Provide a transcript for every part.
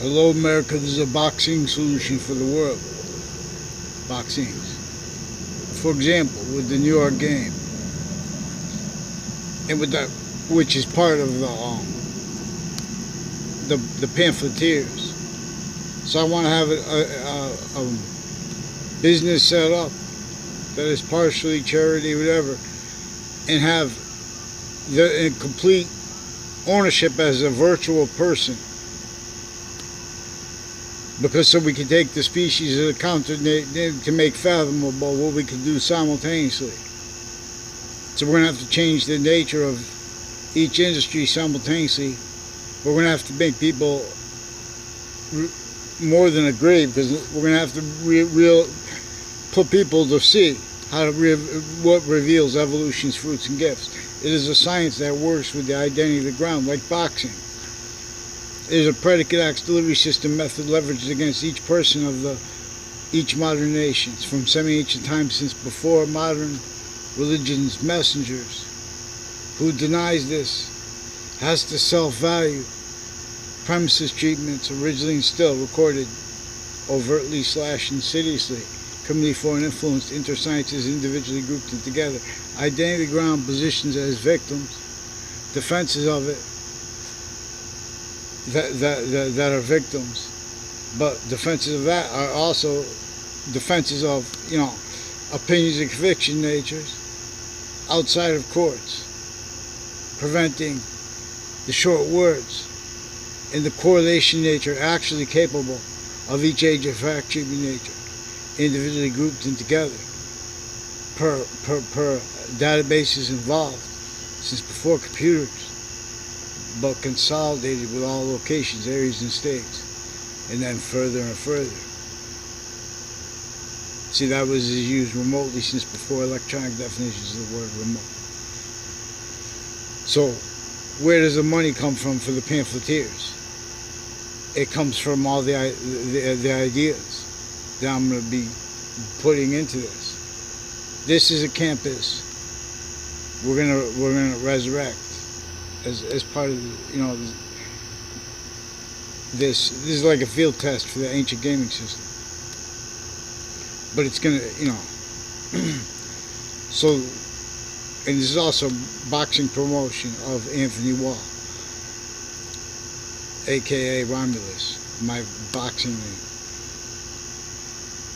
Hello, America. This is a boxing solution for the world. Boxings. For example, with the New York game, and with that, which is part of the Pamphleteers. So I want to have a business set up that is partially charity, whatever, and have the complete ownership as a virtual person. Because so we can take the species into account to make fathomable what we can do simultaneously. So we're going to have to change the nature of each industry simultaneously. We're going to have to make people more than agree, because we're going to have to put people to see how to what reveals evolution's fruits and gifts. It is a science that works with the identity of the ground, like boxing. It is a predicate acts delivery system method leveraged against each person of each modern nation, from semi-ancient times since before modern religion's messengers. Who denies this has to self-value. Premises treatments, originally and still recorded overtly / insidiously, criminally foreign influenced, intra-sciences individually grouped and together. Identity ground positions as victims, defenses of it that are victims, but defenses of that are also defenses of, opinions and conviction natures outside of courts, preventing the short words and the correlation nature actually capable of each age of fact treatment nature, individually grouped and together per databases involved since before computers, but consolidated with all locations, areas, and states, and then further and further. See, that was used remotely since before electronic definitions of the word remote. So, where does the money come from for the pamphleteers? It comes from all the ideas that I'm going to be putting into this. This is a campus we're gonna resurrect as part of this is like a field test for the ancient gaming system. But it's gonna so, and this is also boxing promotion of Anthony Wall, aka Romulus, my boxing name,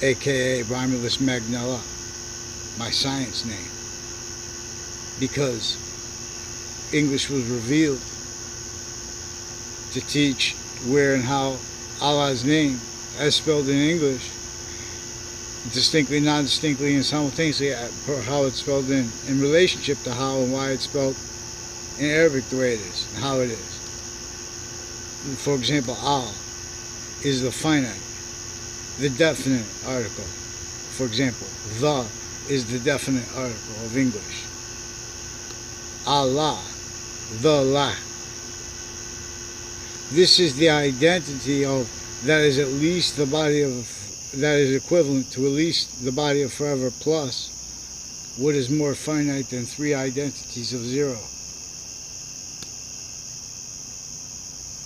aka Romulus Magnella, my science name, because English was revealed to teach where and how Allah's name, as spelled in English, distinctly, non-distinctly, and simultaneously, how it's spelled in relationship to how and why it's spelled in Arabic the way it is, and how it is. For example, Al is the finite, the definite article. For example, the is the definite article of English. Allah, the La. This is the identity of, that is at least the body of, that is equivalent to at least the body of forever plus what is more finite than three identities of zero.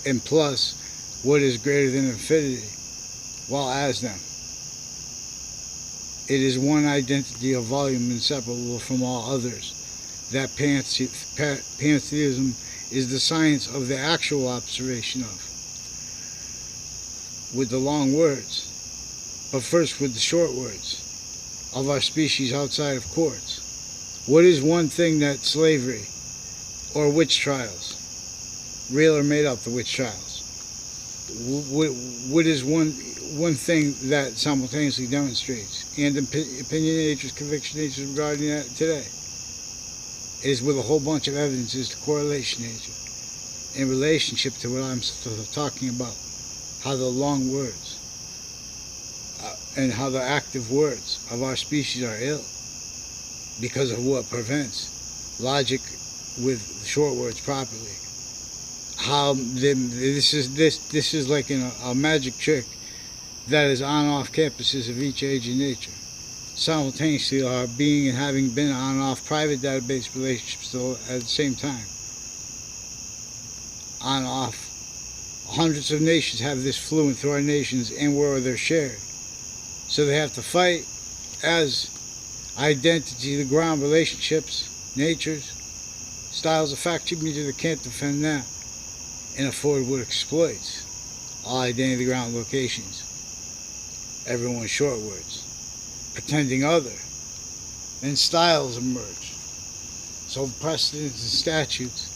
And plus what is greater than infinity, while as them. It is one identity of volume inseparable from all others. That pantheism is the science of the actual observation of, with the long words, but first with the short words, of our species outside of courts. What is one thing that slavery or witch trials, real or made up, the witch trials, what is one thing that simultaneously demonstrates and opinionators, conviction natures regarding that today? It is with a whole bunch of evidences to correlation nature in relationship to what I'm talking about, how the long words and how the active words of our species are ill because of what prevents logic with short words properly. How this is like a magic trick that is on off campuses of each age and nature. Simultaneously are being and having been on and off private database relationships still at the same time. On and off Hundreds of nations have this fluent through our nations and where they're shared. So they have to fight as identity, the ground, relationships, natures, styles of fact media that can't defend that and afford what exploits all identity, ground, locations. Everyone's short words, pretending other. Then styles emerge. So precedents and statutes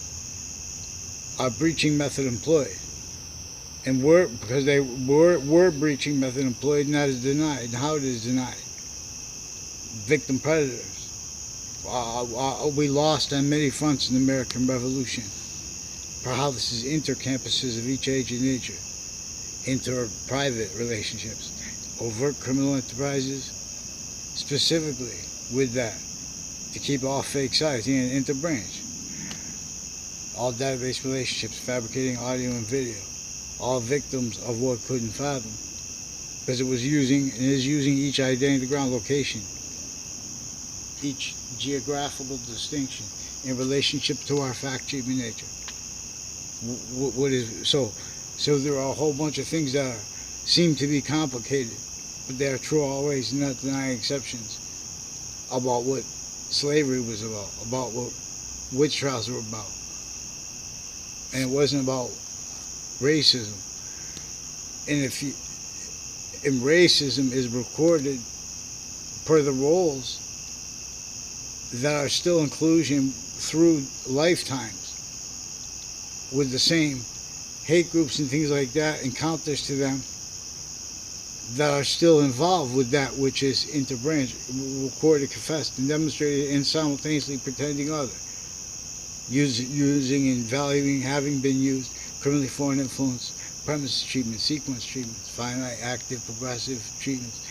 are breaching method employed. And because they were breaching method employed, and that is denied. And how it is denied. Victim predators. We lost on many fronts in the American Revolution. Perhaps this is inter-campuses of each age and nature. Inter-private relationships. Overt criminal enterprises. Specifically with that. To keep all fake sides and inter-branch. All database relationships, fabricating audio and video. All victims of what couldn't fathom. Because it was using, and is using each identity, ground, location. Each geographical distinction in relationship to our fact-shaping nature. So there are a whole bunch of things that seem to be complicated, but they are true always, not denying exceptions, about what slavery was about what witch trials were about. And it wasn't about racism. And racism is recorded per the roles that are still inclusion through lifetimes with the same hate groups and things like that and counters to them that are still involved with that which is interbranch, recorded, confessed, and demonstrated, and simultaneously pretending other. Using and valuing, having been used, criminally foreign influence, premises treatment, sequence treatments, finite, active, progressive treatments,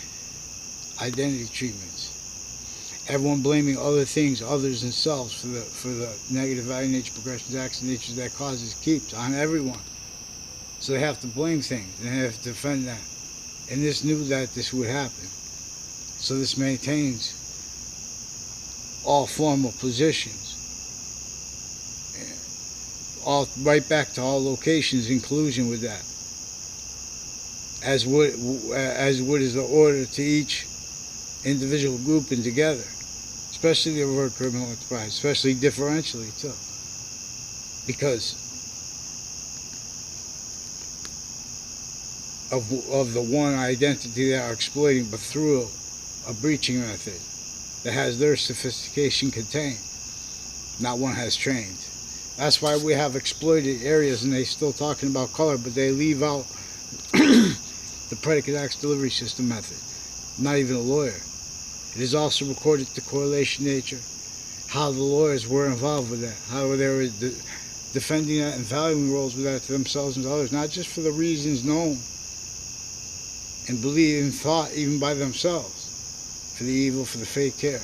identity treatments. Everyone blaming other things, others, and selves for the negative value, nature, progressions, acts, and natures that causes keeps on everyone. So they have to blame things and they have to defend that. And this knew that this would happen. So this maintains all formal positions. All right back to all locations, inclusion with that. As what is the order to each individual group and together, especially the overt criminal enterprise, especially differentially too, because of the one identity they are exploiting, but through a breaching method that has their sophistication contained. Not one has trained. That's why we have exploited areas, and they're still talking about color, but they leave out the predicate acts delivery system method. Not even a lawyer. It is also recorded the correlation nature, how the lawyers were involved with that, how they were defending that and valuing roles with that to themselves and to others, not just for the reasons known and believed and thought even by themselves, for the evil, for the fake care.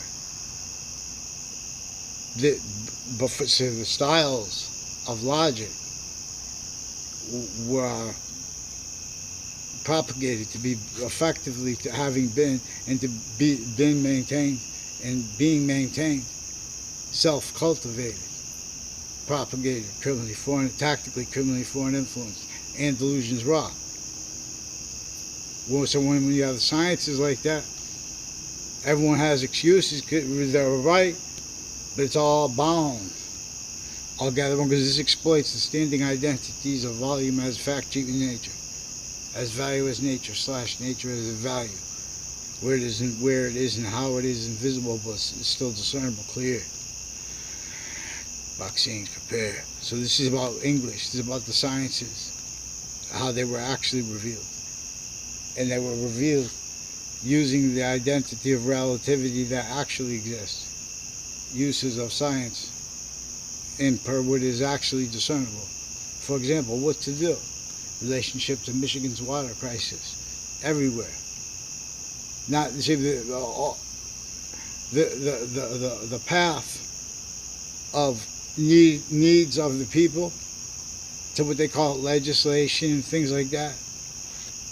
But for the styles of logic were propagated to be effectively to having been and to be been maintained and being maintained, self-cultivated, propagated, criminally foreign, tactically criminally foreign influence, and delusions raw. Well, so when you have the sciences like that, everyone has excuses, they're right, but it's all bound, all gathered because this exploits the standing identities of volume as fact-shaping nature, as value as nature, / nature as a value, where it is and how it is invisible, but it's still discernible, clear. Vaccines, prepare. So this is about English, this is about the sciences, how they were actually revealed. And they were revealed using the identity of relativity that actually exists. Uses of science and per what is actually discernible. For example, what to do. Relationship to Michigan's water crisis. Everywhere. Not see the path of needs of the people to what they call legislation and things like that.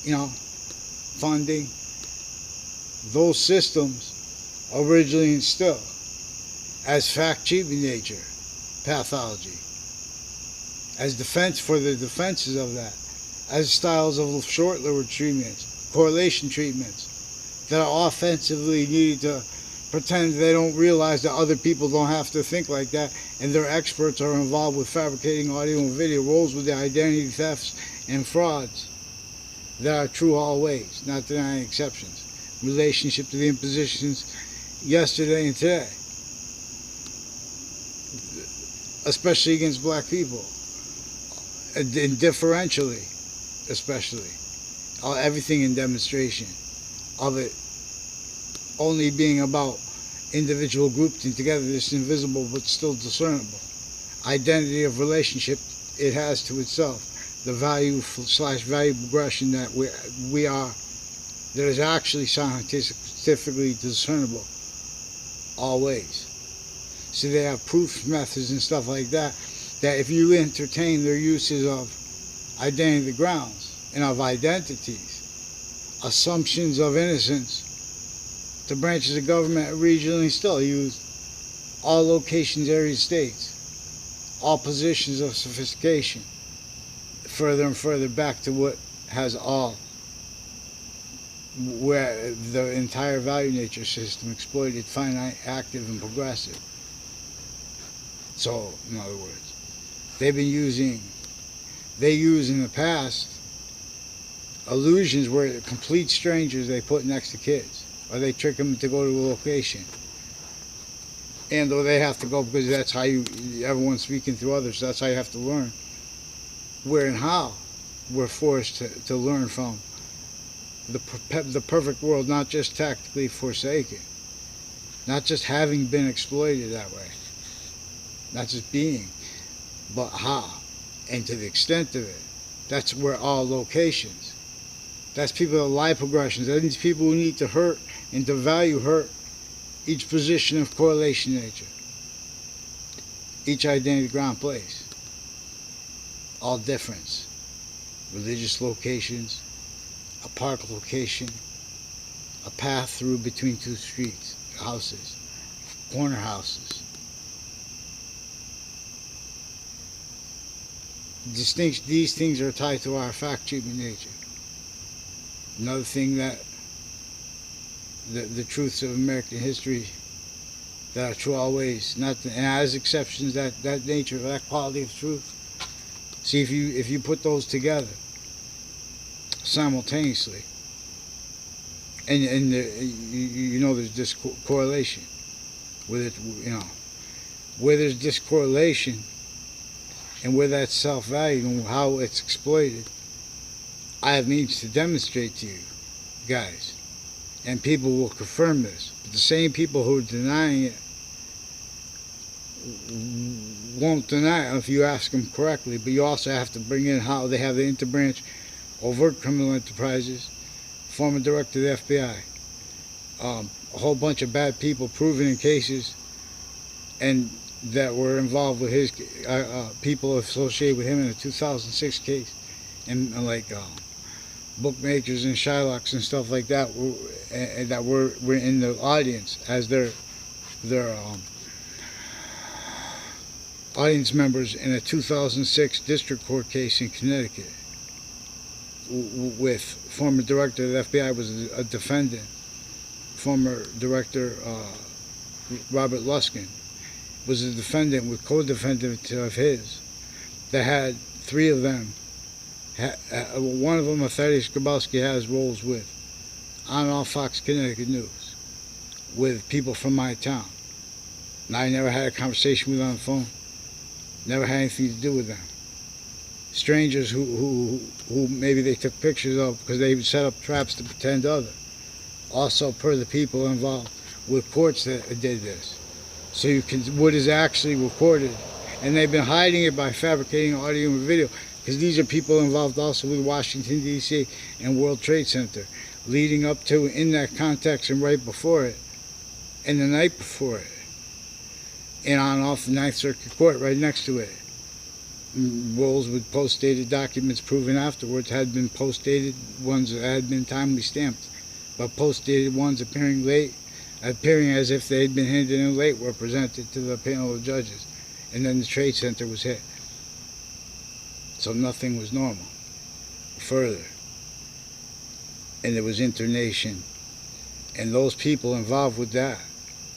You know, funding. Those systems originally instilled as fact-shaping nature, pathology, as defense for the defenses of that, as styles of short-lived treatments, correlation treatments, that are offensively needed to pretend they don't realize that other people don't have to think like that, and their experts are involved with fabricating audio and video rolls with the identity thefts and frauds that are true always, not denying exceptions. Relationship to the impositions yesterday and today, especially against black people, and differentially, especially. Everything in demonstration of it only being about individual grouping together, this invisible but still discernible identity of relationship it has to itself, the value / value progression that we are, that is actually scientifically discernible always. So they have proof methods and stuff like that, that if you entertain their uses of identity grounds and of identities, assumptions of innocence, the branches of government regionally still use all locations, areas, states, all positions of sophistication, further and further back to what has all, where the entire value nature system exploited, finite, active, and progressive. So, in other words, they use in the past illusions where complete strangers they put next to kids, or they trick them to go to a location, and or they have to go because that's how everyone's speaking through others, so that's how you have to learn. Where and how we're forced to learn from the perfect world, not just tactically forsaken, not just having been exploited that way, not just being, but how, and to the extent of it. That's where all locations. That's people that lie progressions. That means people who need to hurt and to value hurt each position of correlation nature, each identity ground place, all difference, religious locations, a park location, a path through between two streets, houses, corner houses. These things are tied to our fact treatment nature. Another thing that the truths of American history that are true always, and as exceptions, that nature, that quality of truth. See, if you put those together simultaneously, and you know there's this correlation with it, where there's discorrelation and where that's self-value and how it's exploited, I have means to demonstrate to you guys, and people will confirm this. But the same people who are denying it won't deny it if you ask them correctly, but you also have to bring in how they have the interbranch overt criminal enterprises, former director of the FBI, a whole bunch of bad people proven in cases and that were involved with his people associated with him in a 2006 case, and like bookmakers and Shylocks and stuff like that, and that were in the audience as their audience members in a 2006 district court case in Connecticut with former director of the FBI was a defendant, former director Robert Luskin was a defendant with co-defendant of his that had three of them. One of them, Thaddeus Grabowski, has roles with on and off Fox Connecticut News with people from my town. And I never had a conversation with them on the phone. Never had anything to do with them. Strangers who maybe they took pictures of because they set up traps to pretend other. Also, per the people involved with courts that did this. So you can, what is actually recorded, and they've been hiding it by fabricating audio and video, because these are people involved also with Washington, D.C. and World Trade Center, leading up to, in that context and right before it, and the night before it, and on and off the Ninth Circuit Court right next to it. Rolls with post-dated documents proven afterwards had been post-dated, ones that had been timely stamped, but post-dated ones appearing late, appearing as if they had been handed in late, were presented to the panel of judges, and then the Trade Center was hit. So nothing was normal. further. And there was internation. And those people involved with that,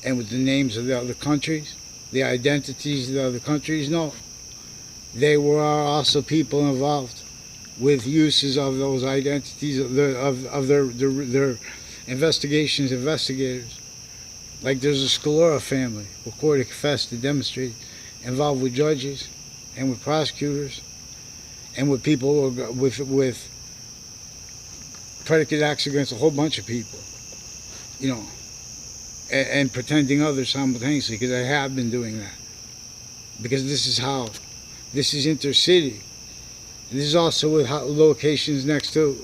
and with the names of the other countries, the identities of the other countries, no. They were also people involved with uses of those identities, of their investigators. Like there's a Scalora family, recorded, confessed, to demonstrate, involved with judges and with prosecutors and with people with predicate acts against a whole bunch of people, you know, and pretending others simultaneously, because I have been doing that. Because this is intercity. This is also with locations next to,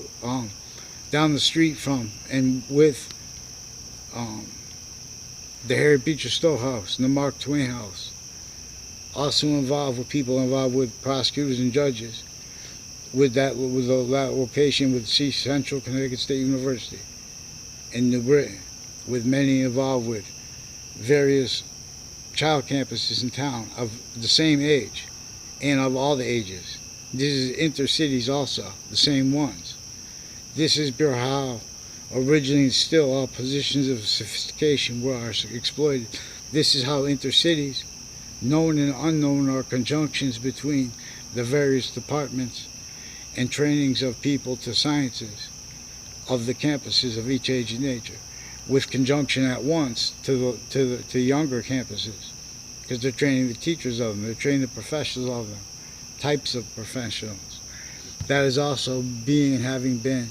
down the street from, and with the Harry Beecher Stowe house and the Mark Twain house. Also involved with people involved with prosecutors and judges with that location with Central Connecticut State University in New Britain, with many involved with various child campuses in town of the same age and of all the ages. This is intercities also, the same ones. This is how originally and still all positions of sophistication are exploited. This is how intercities, known and unknown, are conjunctions between the various departments and trainings of people to sciences of the campuses of each age and nature, with conjunction at once to younger campuses, because they're training the teachers of them, they're training the professionals of them, types of professionals. That is also being and having been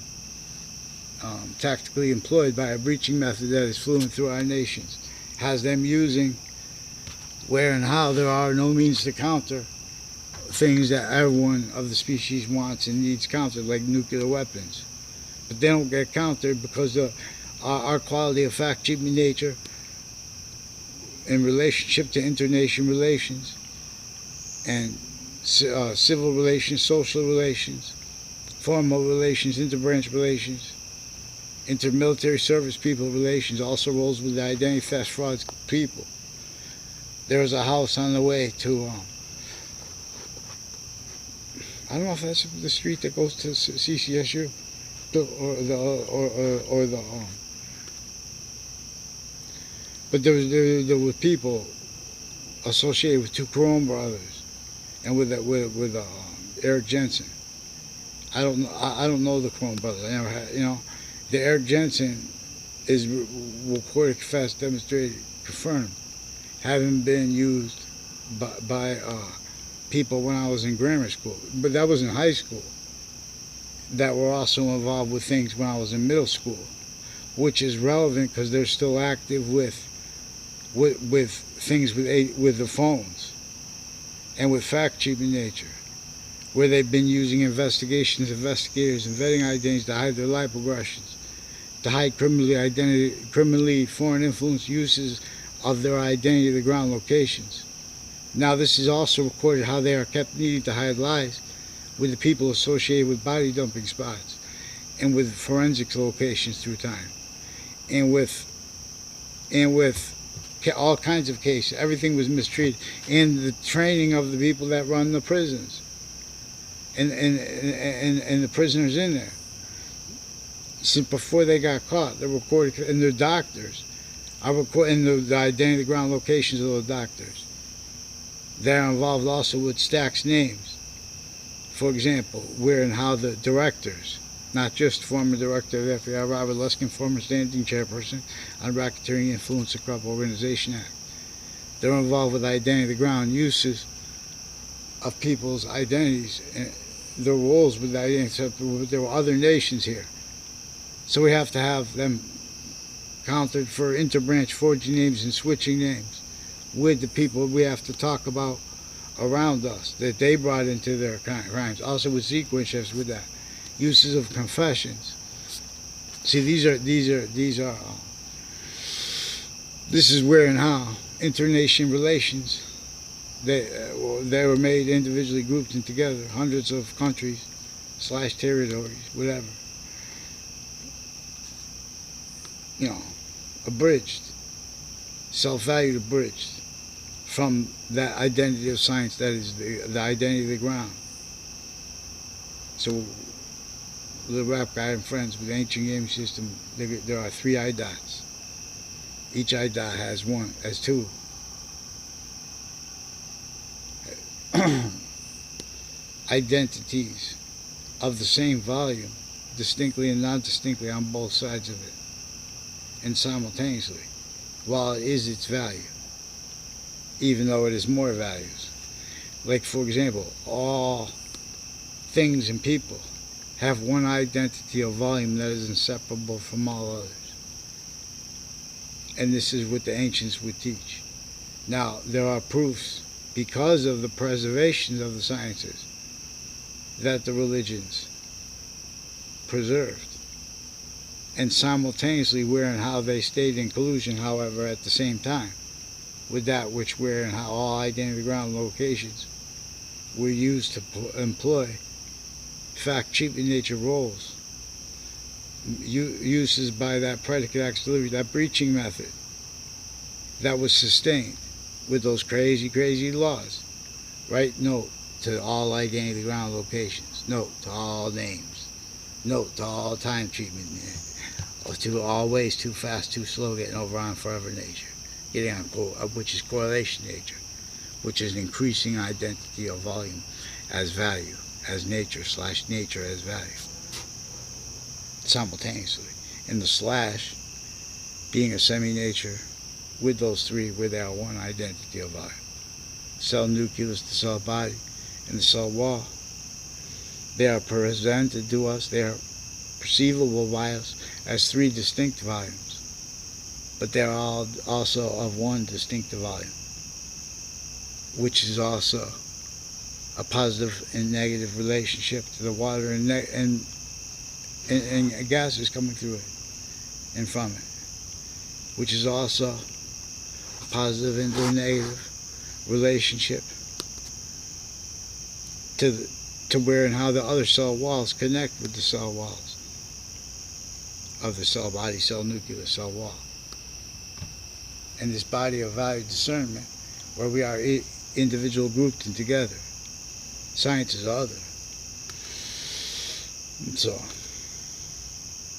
tactically employed by a breaching method that is fluent through our nations, has them using where and how there are no means to counter things that everyone of the species wants and needs countered, like nuclear weapons. But they don't get countered because our quality of fact-keeping nature in relationship to internation relations and civil relations, social relations, formal relations, interbranch relations, intermilitary service people relations, also rolls with the identity theft frauds people. There's a house on the way to, I don't know if that's the street that goes to CCSU, but there were people associated with two Crone brothers, and with Eric Jensen. I don't know the Crone brothers. I never had, the Eric Jensen is recorded, confessed, demonstrated, confirmed, having been used by people when I was in grammar school, but that was in high school, that were also involved with things when I was in middle school, which is relevant because they're still active with things with the phones and with fact-keeping nature, where they've been using investigators, and vetting identities to hide their life progressions, to hide criminally foreign influence uses of their identity, the ground locations. Now this is also recorded how they are kept needing to hide lies with the people associated with body dumping spots and with forensics locations through time, and with all kinds of cases. Everything was mistreated, and the training of the people that run the prisons and the prisoners in there. Since before they got caught, they're recorded, and their doctors are recording the identity, the ground locations of those doctors. They're involved also with Stack's names. For example, where and how the directors, not just former director of the FBI, Robert Luskin, former standing chairperson on Racketeering Influence and Corrupt Organization Act. They're involved with identity, the ground uses of people's identities, and their roles with identities. There were other nations here. So we have to have them counted for interbranch forging names and switching names with the people we have to talk about around us that they brought into their crimes. Also with sequence shifts with that. Uses of confessions. See, this is where and how internation relations, they were made individually, grouped and together, hundreds of countries / territories, whatever. Abridged, self-valued, abridged from that identity of science that is the identity of the ground. So Little Rap Guy and Friends with the ancient gaming system, there are 3 eye dots. Each eye dot has 2 identities of the same volume, distinctly and non-distinctly on both sides of it, and simultaneously, while it is its value, even though it is more values. Like, for example, all things and people have one identity of volume that is inseparable from all others. And this is what the ancients would teach. Now, there are proofs, because of the preservation of the sciences, that the religions preserved, and simultaneously where and how they stayed in collusion, however, at the same time, with that which, where, and how all identity ground locations were used to employ fact-cheaping nature roles, uses by that predicate acts delivery, that breaching method that was sustained with those crazy laws. Right? Note to all identity ground locations. Note to all names. Note to all time treatment. To all ways too fast, too slow, getting over on forever nature. Getting on, which is correlation nature, which is increasing identity of volume as value, as nature / nature as value, simultaneously. And the slash being a semi-nature with those 3 where they are one identity of volume. Cell nucleus, the cell body, and the cell wall. They are presented to us, they are perceivable by us as 3 distinct volumes, but they are all also of one distinctive volume, which is also a positive and negative relationship to the water and gases coming through it and from it, which is also a positive and a negative relationship to where and how the other cell walls connect with the cell walls of the cell body, cell nucleus, cell wall. And this body of value discernment, where we are individual grouped and together, science is other. And so,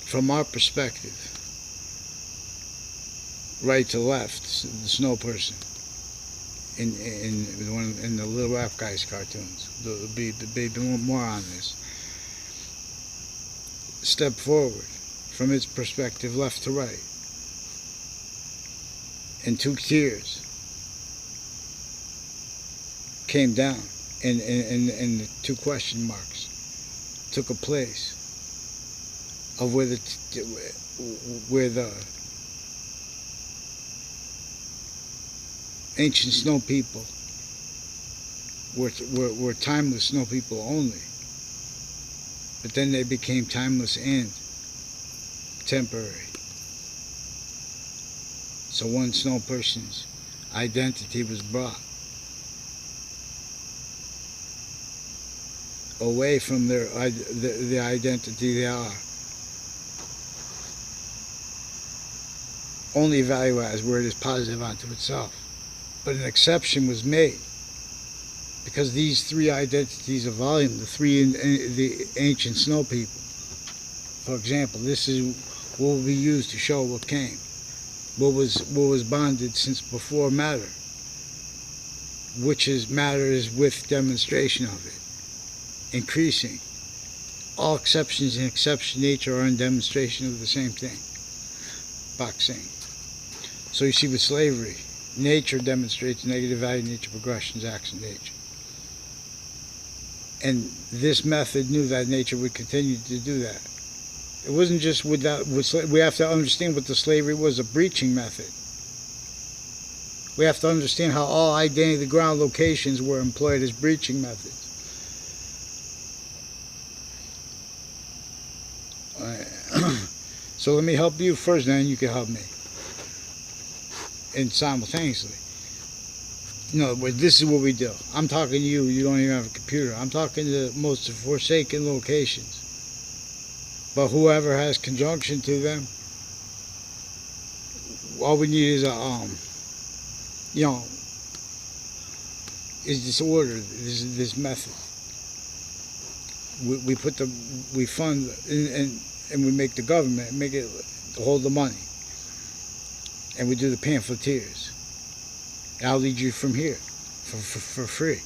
from our perspective, right to left, the snow person, in the Little Rap Guys cartoons, there'll be more on this. Step forward from its perspective, left to right, and 2 tiers came down, and the 2 question marks took a place of where the ancient snow people were timeless snow people only, but then they became timeless and temporary. So one snow person's identity was brought away from the identity they are. Only value as where it is positive unto itself. But an exception was made because these 3 identities of volume, the ancient snow people, for example, this is what will be used to show what came, what was bonded since before matter, which is matter is with demonstration of it, increasing. All exceptions in exception nature are in demonstration of the same thing. Boxing. So you see with slavery, nature demonstrates negative value, nature progressions, acts in nature. And this method knew that nature would continue to do that. It wasn't just we have to understand what the slavery was, a breaching method. We have to understand how all identity ground locations were employed as breaching methods. So let me help you first, then you can help me. And simultaneously. No, this is what we do. I'm talking to you, you don't even have a computer. I'm talking to the most forsaken locations. But whoever has conjunction to them, all we need is is this order, this method. we fund and we make the government make it hold the money, and we do the pamphleteers. And I'll lead you from here for free.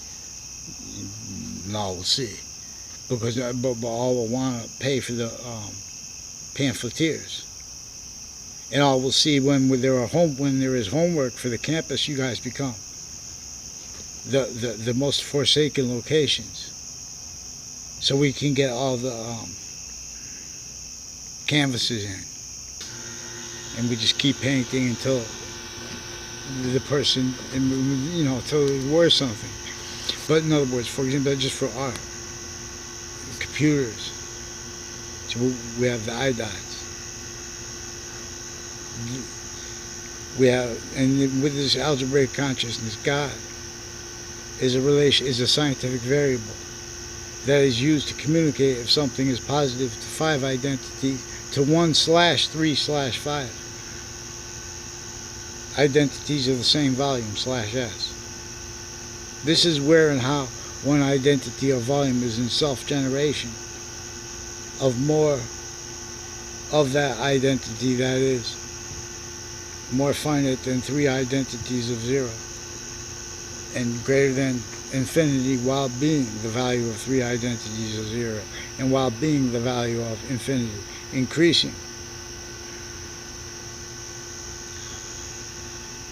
No, we'll see, because but all will want to pay for the pamphleteers, and all will see when there is homework for the campus. You guys become the most forsaken locations, so we can get all the canvases in, and we just keep painting until the person, until it's worth something. But in other words, for example, just for art, computers, so we have the iDots. We have, and with this algebraic consciousness, God is a scientific variable that is used to communicate if something is positive to 5 identities to 1/3/5 identities of the same volume /s. This is where and how one identity or volume is in self-generation of more of that identity that is more finite than 3 identities of 0 and greater than infinity, while being the value of 3 identities of 0 and while being the value of infinity, increasing.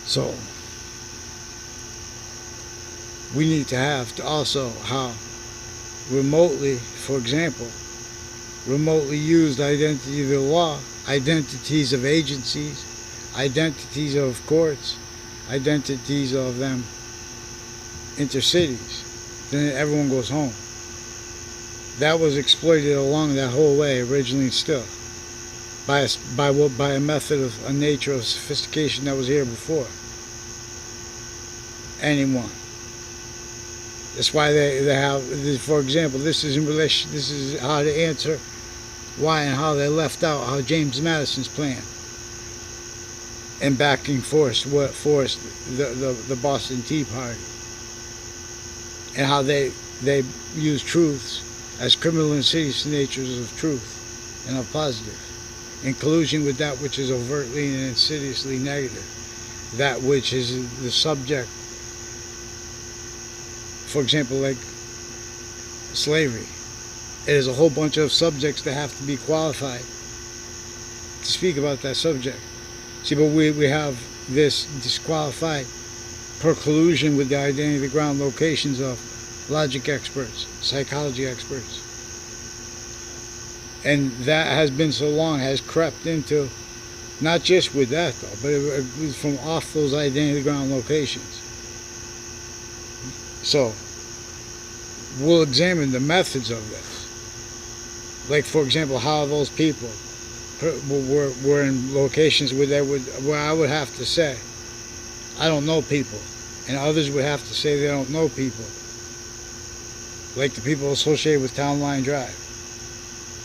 So we need to have to also how remotely, for example, remotely used identity of the law, identities of agencies, identities of courts, identities of them intercities, then everyone goes home. That was exploited along that whole way originally, still by a method of a nature of sophistication that was here before anyone. That's why they have, for example, this is in relation. This is how to answer why and how they left out how James Madison's plan and backing forced the Boston Tea Party, and how they use truths as criminal and insidious natures of truth and of positive, in collusion with that which is overtly and insidiously negative, that which is the subject. For example, like slavery, it is a whole bunch of subjects that have to be qualified to speak about that subject. See, but we have this disqualified per collusion with the identity of the ground locations of logic experts, psychology experts. And that has been so long, has crept into, not just with that though, but it was from off those identity of the ground locations. So we'll examine the methods of this. Like, for example, how those people were in locations where I would have to say, I don't know people, and others would have to say they don't know people. Like the people associated with Town Line Drive.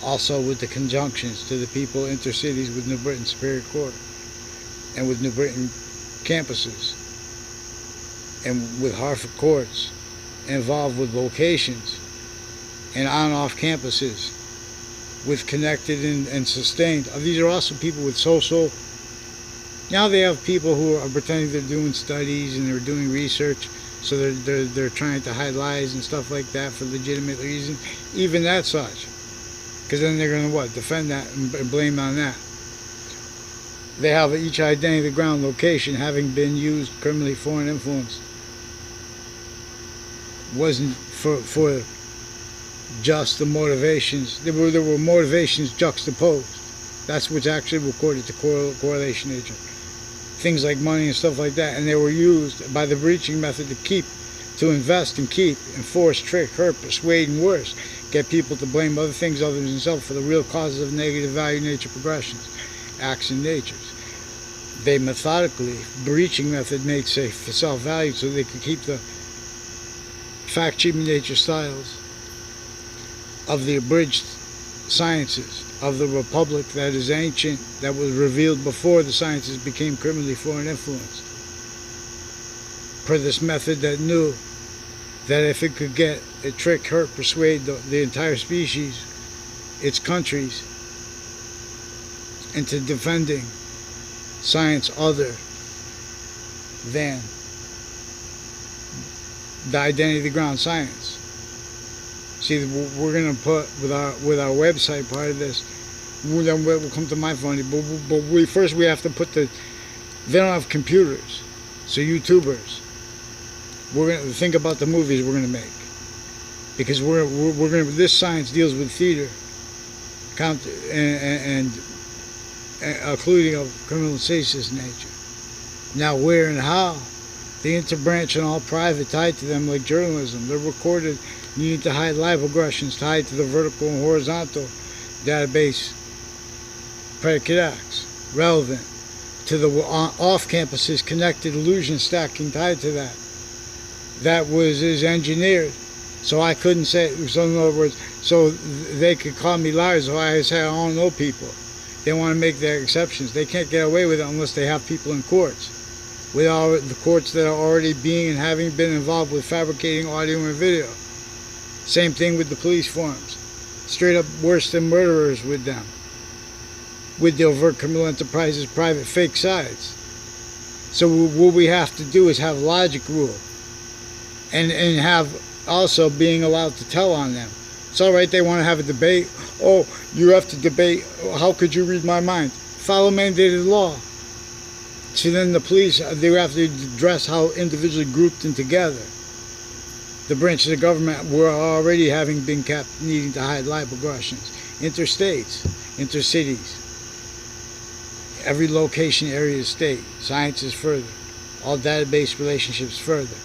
Also with the conjunctions to the people intercities with New Britain Superior Court and with New Britain campuses and with Hartford courts, involved with locations and on-off campuses with connected and sustained. These are also people with social. Now they have people who are pretending they're doing studies and they're doing research, so they're trying to hide lies and stuff like that for legitimate reasons. Even that such, because then they're going to defend that and blame on that. They have each identity of the ground location having been used criminally foreign influence. Wasn't for just the motivations. There were motivations juxtaposed. That's what's actually recorded to correlation nature. Things like money and stuff like that, and they were used by the breaching method to invest and keep, enforce, trick, hurt, persuade, and worse, get people to blame other things other than themselves for the real causes of negative value nature progressions, acts and natures. They methodically, breaching method made safe for self-value so they could keep the fact-cheating nature styles of the abridged sciences of the republic that is ancient, that was revealed before the sciences became criminally foreign influence. Per this method that knew that if it could get a trick, hurt, persuade the entire species, its countries, into defending science other than the identity of the ground science. See, we're going to put with our website part of this. Then we'll come to my funny, but first we have to put they don't have computers, so YouTubers. We're going to think about the movies we're going to make, because we're going to. This science deals with theater, and including of criminal and seditious nature. Now, where and how, the interbranch and all private tied to them, like journalism, they're recorded. Needing to hide libel aggressions tied to the vertical and horizontal database predicate acts relevant to the off-campuses connected illusion stacking tied to that. That is engineered, so I couldn't say. So in other words, so they could call me liars. So I say I don't know people. They want to make their exceptions. They can't get away with it unless they have people in courts. With all the courts that are already being and having been involved with fabricating audio and video. Same thing with the police forms. Straight up worse than murderers with them. With the overt criminal enterprises, private fake sides. So what we have to do is have logic rule. And have also being allowed to tell on them. It's all right, they want to have a debate. Oh, you have to debate. How could you read my mind? Follow mandated law. So then the police, they have to address how individually grouped and together. The branches of government were already having been kept needing to hide libel aggressions. Interstates, intercities, every location, area, state, sciences further, all database relationships further.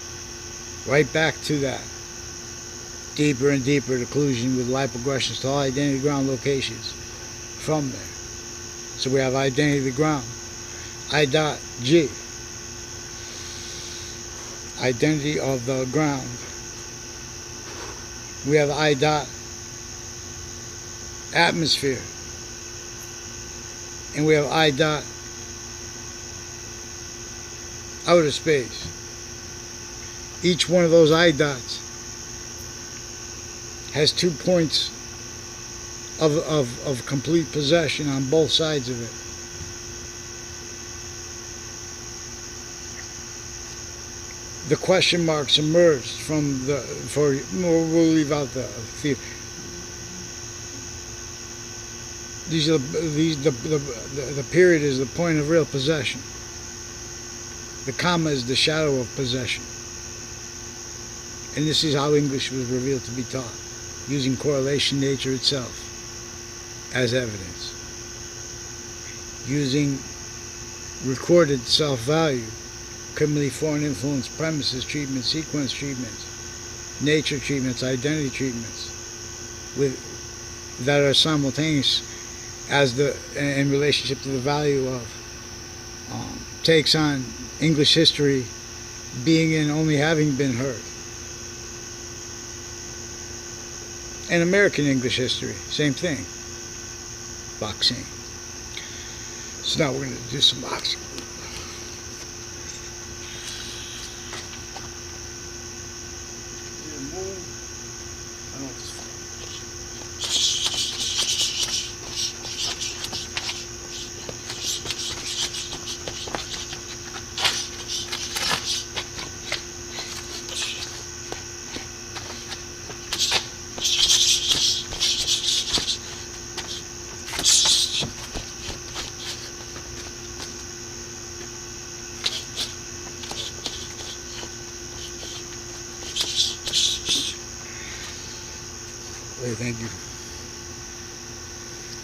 Right back to that. Deeper and deeper collusion with libel aggressions to all identity of the ground locations from there. So we have identity of the ground. I.G. Identity of the ground. We have I. Atmosphere. And we have I. Outer space. Each one of those I dots has 2 points of complete possession on both sides of it. The question marks emerged from we'll leave out the the period is the point of real possession. The comma is the shadow of possession. And this is how English was revealed to be taught, using correlation nature itself as evidence, using recorded self-value, criminally foreign influence premises treatments, sequence treatments, nature treatments, identity treatments, that are simultaneous as in relationship to the value of takes on English history being and only having been heard. And American English history, same thing. Boxing. So now we're going to do some boxing. Thank you.